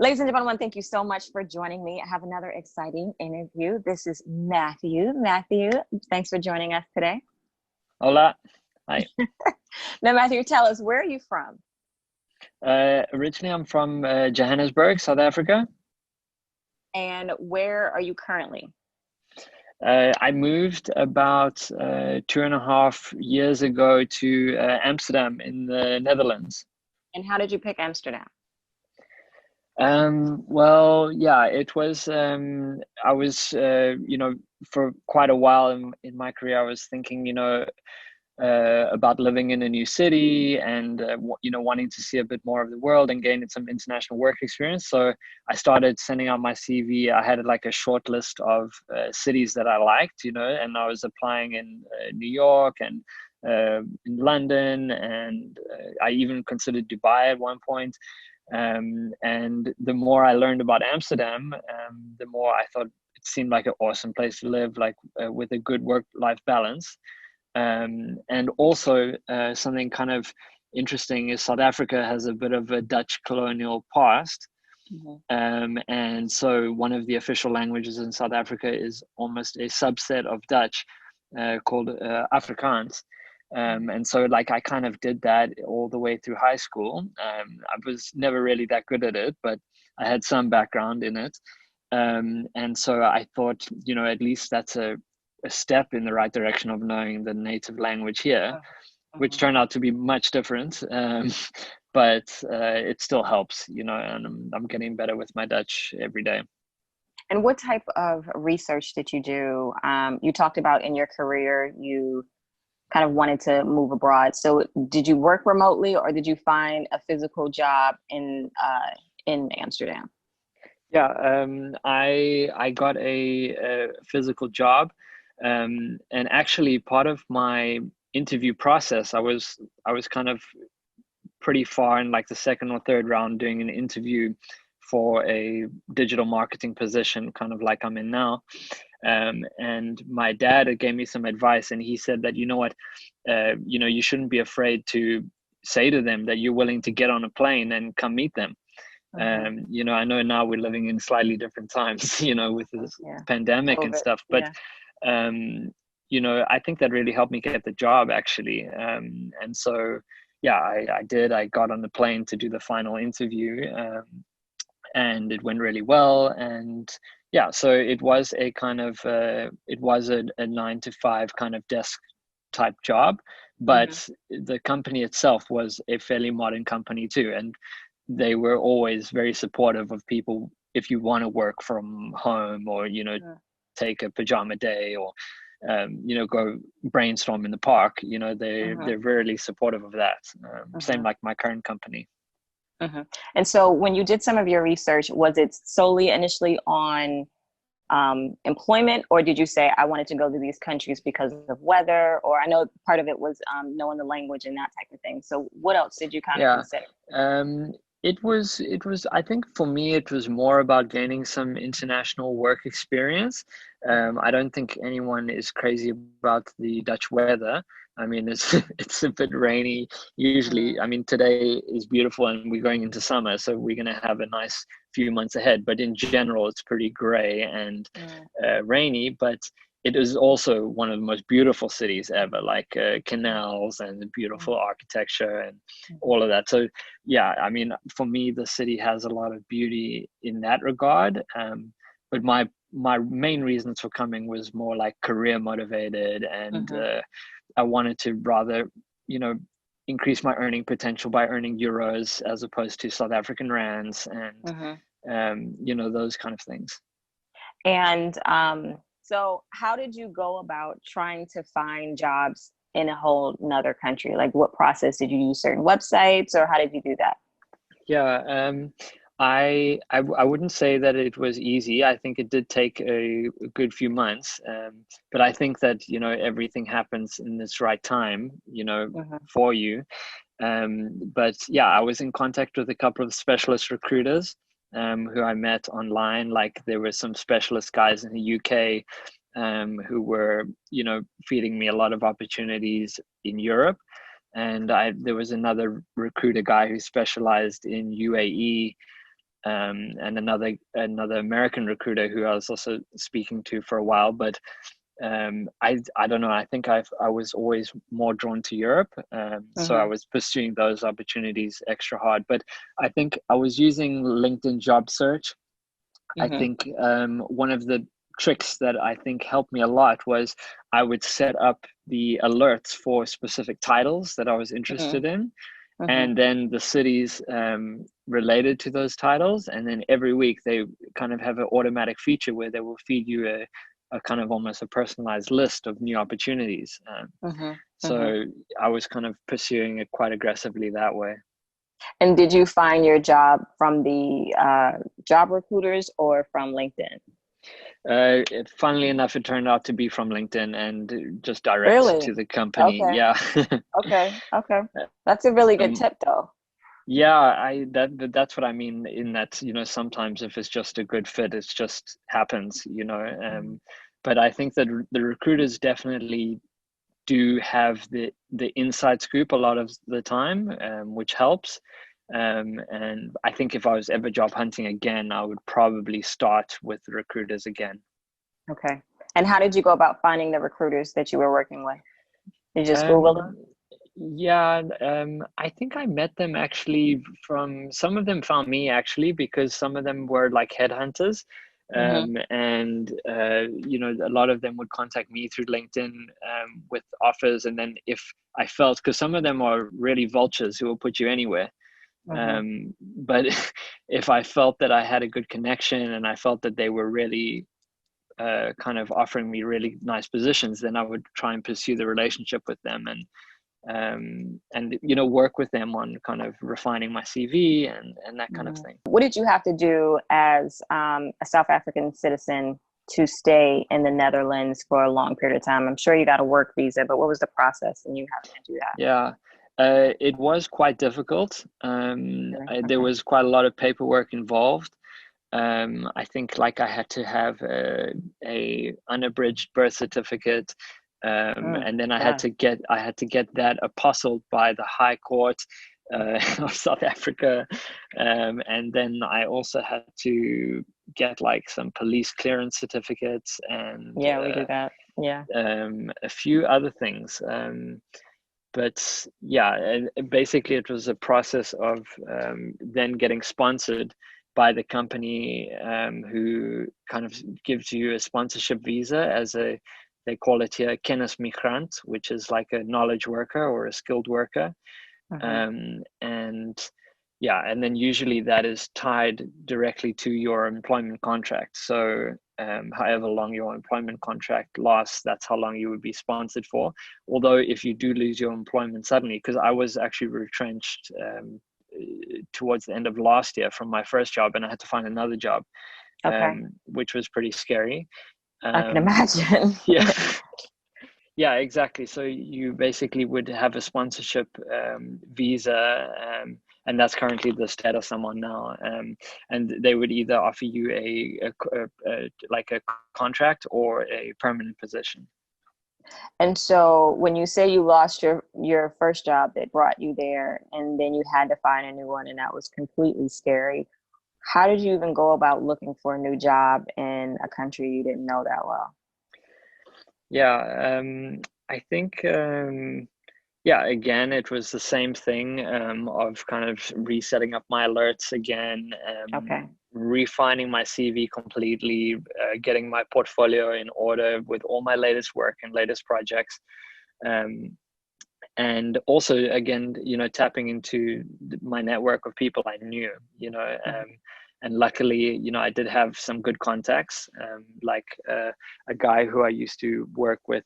Ladies and gentlemen, thank you so much for joining me. I have another exciting interview. This is Matthew. Matthew, thanks for joining us today. Hola. Hi. Now, Matthew, tell us, where are you from? Originally, I'm from Johannesburg, South Africa. And where are you currently? I moved about 2.5 years ago to Amsterdam in the Netherlands. And how did you pick Amsterdam? Well, yeah, it was, I was, for quite a while in my career, I was thinking, about living in a new city and wanting to see a bit more of the world and gain some international work experience. So I started sending out my CV. I had like a short list of cities that I liked, and I was applying in New York and in London, and I even considered Dubai at one point. And the more I learned about Amsterdam, the more I thought it seemed like an awesome place to live, like with a good work-life balance. And also something kind of interesting is South Africa has a bit of a Dutch colonial past. And so one of the official languages in South Africa is almost a subset of Dutch called Afrikaans. And so like I kind of did that all the way through high school. I was never really that good at it, but I had some background in it. And so I thought, at least that's a step in the right direction of knowing the native language here, which turned out to be much different. But it still helps, and I'm getting better with my Dutch every day. And what type of research did you do? You talked about in your career, you kind of wanted to move abroad. So did you work remotely, or did you find a physical job in Amsterdam? Yeah, I got a physical job. And actually part of my interview process, I was kind of pretty far in like the second or third round doing an interview for a digital marketing position, kind of like I'm in now. And my dad gave me some advice, and he said that, you shouldn't be afraid to say to them that you're willing to get on a plane and come meet them. I know now we're living in slightly different times, with this pandemic and stuff, but I think that really helped me get the job actually. And so, yeah, I got on the plane to do the final interview, and it went really well. And yeah, so it was a kind of, it was a 9 to 5 kind of desk type job, but the company itself was a fairly modern company too. And they were always very supportive of people if you want to work from home, or take a pajama day, or go brainstorm in the park. They're really supportive of that. Same like my current company. And so when you did some of your research, was it solely initially on employment, or did you say I wanted to go to these countries because of weather? Or I know part of it was knowing the language and that type of thing. So what else did you kind of consider? It was, I think for me, it was more about gaining some international work experience. I don't think anyone is crazy about the Dutch weather. I mean, it's a bit rainy usually. I mean, today is beautiful and we're going into summer, so we're going to have a nice few months ahead. But in general, it's pretty gray and rainy. But it is also one of the most beautiful cities ever, like canals and the beautiful architecture and all of that. So yeah, I mean, for me, the city has a lot of beauty in that regard. But my main reasons for coming was more like career motivated, and I wanted to rather, increase my earning potential by earning euros as opposed to South African rands, and those kind of things. And so how did you go about trying to find jobs in a whole nother country? Like, what process did you use? Certain websites, or how did you do that? Yeah, I wouldn't say that it was easy. I think it did take a good few months, but I think that everything happens in its right time, for you. But yeah, I was in contact with a couple of specialist recruiters who I met online. Like there were some specialist guys in the UK who were, feeding me a lot of opportunities in Europe. And there was another recruiter guy who specialized in UAE, and another American recruiter who I was also speaking to for a while. But I don't know. I think I was always more drawn to Europe, so I Mm-hmm. was pursuing those opportunities extra hard. But I think I was using LinkedIn Job Search. I Mm-hmm. think one of the tricks that I think helped me a lot was I would set up the alerts for specific titles that I was interested in, Mm-hmm. and then the cities related to those titles. And then every week they kind of have an automatic feature where they will feed you a kind of almost a personalized list of new opportunities. Mm-hmm. Mm-hmm. So I was kind of pursuing it quite aggressively that way. And did you find your job from the job recruiters or from LinkedIn? Funnily enough, it turned out to be from LinkedIn and just direct Really? to the company. Okay. Yeah. Okay. Okay. That's a really good um, tip, though. yeah, that's what I mean in that, sometimes if it's just a good fit, it just happens. Mhm. But I think that the recruiters definitely do have the inside scoop a lot of the time, which helps. And I think if I was ever job hunting again, I would probably start with the recruiters again. Okay. And how did you go about finding the recruiters that you were working with? Did you just Google Um, them? yeah, I think I met them actually from some of them found me actually because some of them were like headhunters. Mm-hmm. And a lot of them would contact me through LinkedIn with offers. And then if I felt, because some of them are really vultures who will put you anywhere. Mm-hmm. But if I felt that I had a good connection and I felt that they were really kind of offering me really nice positions, then I would try and pursue the relationship with them and work with them on kind of refining my CV and that kind of Mm-hmm. thing. What did you have to do as a South African citizen to stay in the Netherlands for a long period of time? I'm sure you got a work visa, but what was the process in you having to do that? Yeah, it was quite difficult. Really? There Okay. was quite a lot of paperwork involved. I think like I had to have a unabridged birth certificate, and then Gosh. I had to get that apostilled by the High Court of South Africa, and then I also had to get like some police clearance certificates and Yeah, we do that. Yeah. a few other things. But yeah, basically it was a process of then getting sponsored by the company who kind of gives you a sponsorship visa as they call it here, kennismigrant, which is like a knowledge worker or a skilled worker. Mm-hmm. And yeah, and then usually that is tied directly to your employment contract. So however long your employment contract lasts, that's how long you would be sponsored for. Although if you do lose your employment suddenly, because I was actually retrenched towards the end of last year from my first job, and I had to find another job, Okay. which was pretty scary. I can Um, imagine. yeah, yeah, exactly. So you basically would have a sponsorship visa, and that's currently the status I'm on now. And they would either offer you like a contract or a permanent position. And so when you say you lost your first job that brought you there and then you had to find a new one and that was completely scary, how did you even go about looking for a new job in a country you didn't know that well? Yeah, I think yeah, again, it was the same thing of kind of resetting up my alerts again, Okay. refining my CV completely, getting my portfolio in order with all my latest work and latest projects. Um, and also, again, tapping into my network of people I knew, Mhm. and luckily, I did have some good contacts, like a guy who I used to work with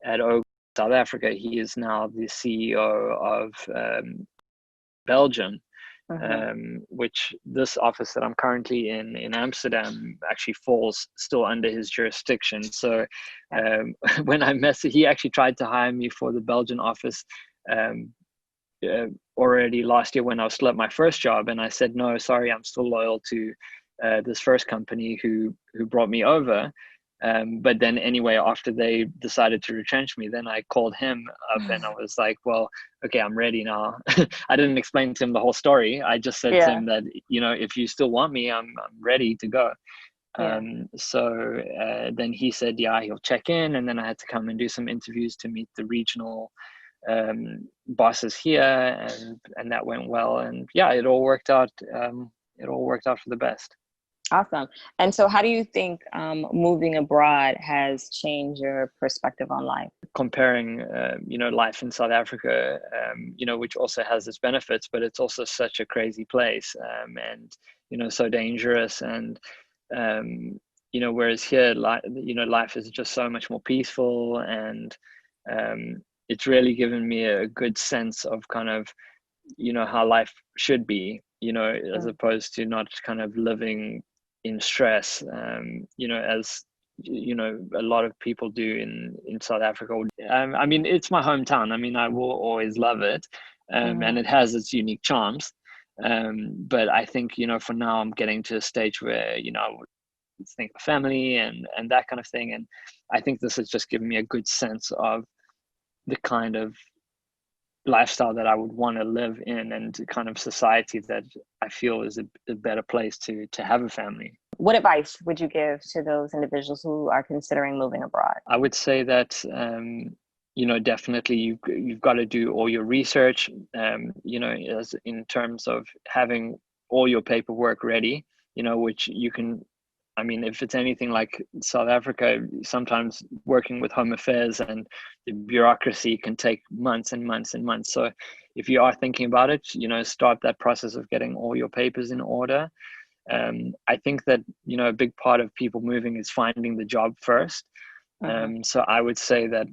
at South Africa. He is now the CEO of Belgium, Mhm. which this office that I'm currently in Amsterdam actually falls still under his jurisdiction. So Yeah. when I messaged, he actually tried to hire me for the Belgian office um, uh, already last year when I was still at my first job, and I said no, sorry, I'm still loyal to this first company who brought me over. But then anyway, after they decided to retrench me, then I called him up and I was like, well, okay, I'm ready now. I didn't explain to him the whole story. I just said to Yeah. him that, if you still want me, I'm ready to go. Yeah. Then he said, yeah, he'll check in. And then I had to come and do some interviews to meet the regional bosses here, and that went well. And yeah, it all worked out. It all worked out for the best. Awesome. And so, how do you think moving abroad has changed your perspective on life? Comparing, life in South Africa, which also has its benefits, but it's also such a crazy place, and so dangerous, and whereas here, life is just so much more peaceful, and it's really given me a good sense of kind of, how life should be, as opposed to not kind of living in stress, as a lot of people do in South Africa. I mean, it's my hometown. I mean, I will always love it, and it has its unique charms. But I think, for now, I'm getting to a stage where, I would think of family and that kind of thing. And I think this has just given me a good sense of the kind of lifestyle that I would want to live in, and the kind of society that I feel is a better place to have a family. What advice would you give to those individuals who are considering moving abroad? I would say that, definitely you've got to do all your research, as in terms of having all your paperwork ready, which you can, I mean, if it's anything like South Africa, sometimes working with Home Affairs and the bureaucracy can take months and months and months. So if you are thinking about it, start that process of getting all your papers in order. I think that, a big part of people moving is finding the job first. So I would say that,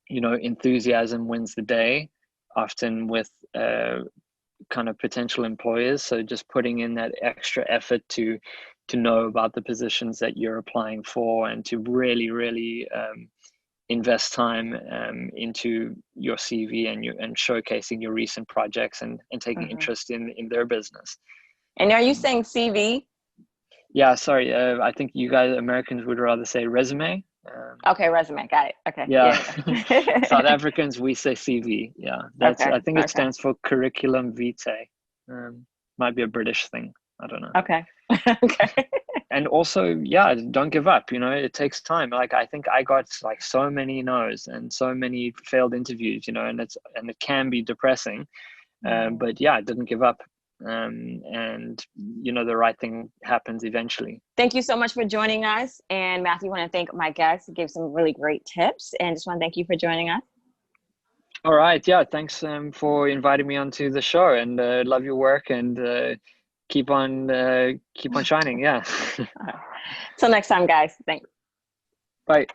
enthusiasm wins the day, often with kind of potential employers. So just putting in that extra effort to know about the positions that you're applying for, and to really, really invest time into your CV and showcasing your recent projects, and taking interest in their business. And are you saying CV? Yeah, sorry. I think you guys Americans would rather say resume. Okay, resume. Got it. Okay. Yeah. Yeah. South Africans, we say CV. Yeah, Okay. I think it Okay. stands for curriculum vitae. Might be a British thing. I don't know. Okay. Okay. And also, yeah, don't give up. It takes time. Like, I think I got like so many no's and so many failed interviews. And it can be depressing. But yeah, I didn't give up. And the right thing happens eventually. Thank you so much for joining us. And Matthew, I want to thank my guests, gave some really great tips, and just want to thank you for joining us. All right. Yeah. Thanks for inviting me onto the show, and love your work, and keep on shining. Yeah. Till next time, guys. Thanks. Bye.